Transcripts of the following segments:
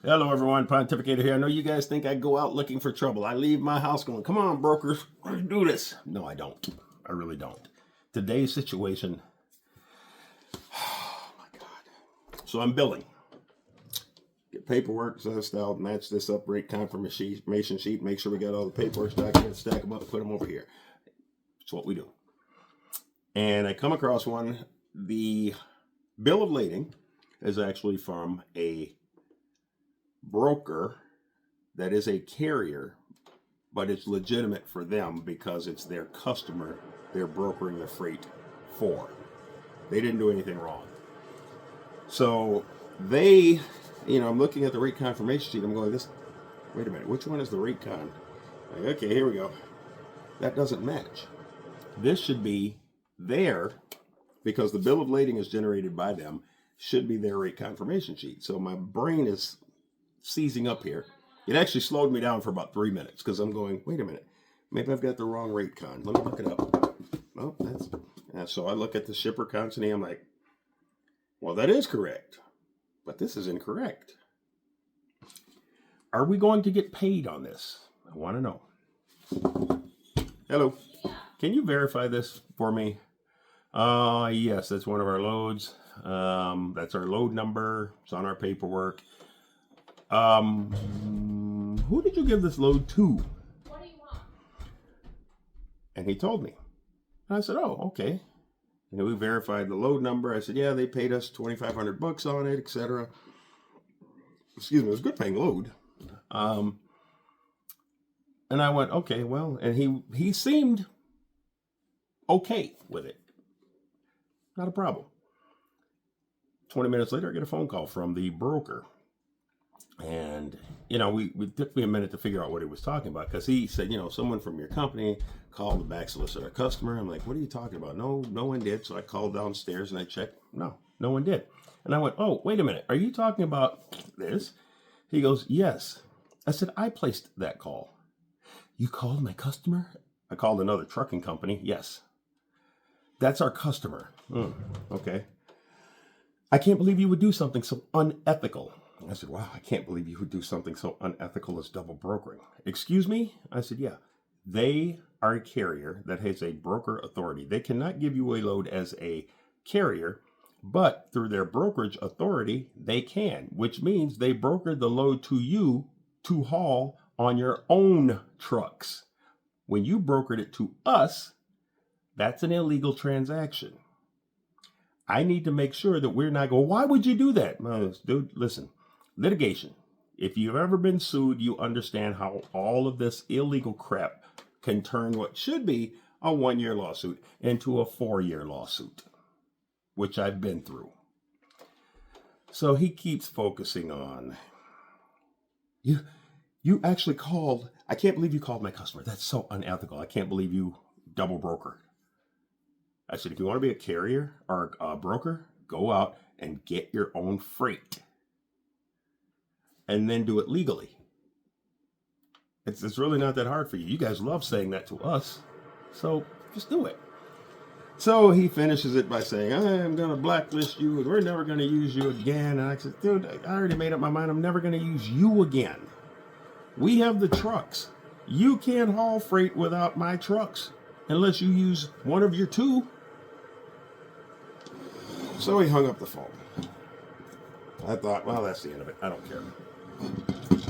Hello, everyone. Pontificator here. I know you guys think I go out looking for trouble. I leave my house going, come on, brokers, let's do this. No, I don't. I really don't. Today's situation, oh my God. So I'm billing. Get paperwork, style, match this up, rate confirmation sheet, make sure we got all the paperwork documents, stack them up, put them over here. That's what we do. And I come across one. The bill of lading is actually from a broker that is a carrier, but it's legitimate for them because it's their customer they're brokering the freight for. They didn't do anything wrong. So they, I'm looking at the rate confirmation sheet. I'm going, wait a minute, which one is the rate con? Like, okay, here we go. That doesn't match. This should be their, because the bill of lading is generated by them, should be their rate confirmation sheet. So my brain is seizing up here. It actually slowed me down for about 3 minutes because I'm going, wait a minute, maybe I've got the wrong rate con. Let me look it up. Oh, so I look at the shipper consignee. I'm like, well, that is correct, but this is incorrect. Are we going to get paid on this? I want to know. Hello. Can you verify this for me? Yes, that's one of our loads. That's our load number. It's on our paperwork. Who did you give this load to? What do you want? And he told me. And I said, oh, okay. And we verified the load number. I said, yeah, they paid us $2,500 on it, etc. Excuse me, it was a good paying load. And I went, okay, well, and he seemed okay with it. Not a problem. 20 minutes later, I get a phone call from the broker. And, we took me a minute to figure out what he was talking about because he said, someone from your company called the back solicitor customer. I'm like, what are you talking about? No one did. So I called downstairs and I checked. No one did. And I went, oh, wait a minute. Are you talking about this? He goes, yes. I said, I placed that call. You called my customer? I called another trucking company. Yes. That's our customer. Okay. I can't believe you would do something so unethical. I said, wow, I can't believe you would do something so unethical as double brokering. Excuse me? I said, yeah. They are a carrier that has a broker authority. They cannot give you a load as a carrier, but through their brokerage authority, they can, which means they brokered the load to you to haul on your own trucks. When you brokered it to us, that's an illegal transaction. I need to make sure that we're not going, why would you do that? Dude, listen, litigation. If you've ever been sued, you understand how all of this illegal crap can turn what should be a 1-year lawsuit into a 4-year lawsuit, which I've been through. So he keeps focusing on, you actually called, I can't believe you called my customer. That's so unethical. I can't believe you double brokered. I said, if you want to be a carrier or a broker, go out and get your own freight and then do it legally. It's really not that hard for you. You guys love saying that to us, so just do it. So he finishes it by saying, I'm going to blacklist you and we're never going to use you again. And I said, dude, I already made up my mind. I'm never going to use you again. We have the trucks. You can't haul freight without my trucks unless you use one of your two. So he hung up the phone. I thought, well, that's the end of it. I don't care.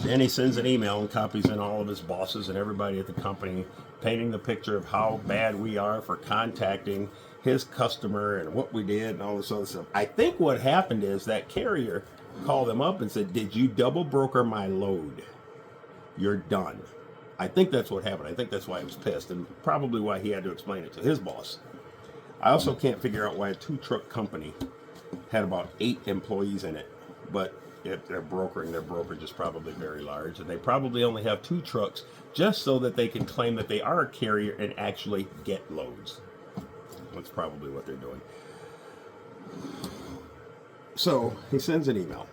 Then he sends an email and copies in all of his bosses and everybody at the company, painting the picture of how bad we are for contacting his customer and what we did and all this other stuff. I think what happened is that carrier called him up and said, did you double broker my load? You're done. I think that's what happened. I think that's why he was pissed and probably why he had to explain it to his boss. I also can't figure out why a 2-truck company had about 8 employees in it, but if they're brokering, their brokerage is probably very large, and they probably only have 2 trucks just so that they can claim that they are a carrier and actually get loads. That's probably what they're doing. So he sends an email.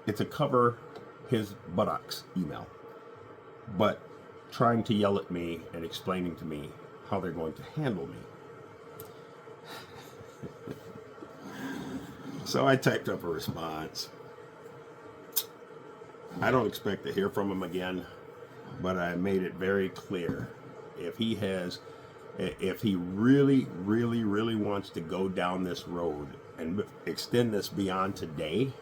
It's a cover his buttocks email, but trying to yell at me and explaining to me how they're going to handle me. So I typed up a response. I don't expect to hear from him again, but I made it very clear. If he really, really, really wants to go down this road and extend this beyond today,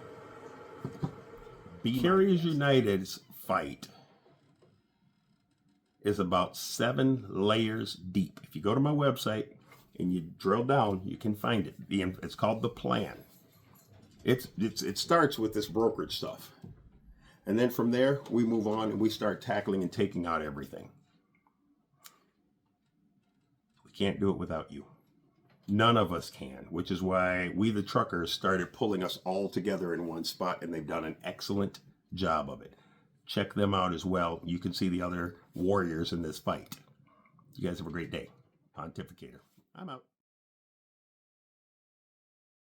Carriers United's fight is about 7 layers deep. If you go to my website and you drill down, you can find it. It's called The Plan. It starts with this brokerage stuff. And then from there, we move on and we start tackling and taking out everything. We can't do it without you. None of us can, which is why we, the truckers, started pulling us all together in one spot, and they've done an excellent job of it. Check them out as well. You can see the other warriors in this fight. You guys have a great day. Pontificator. I'm out.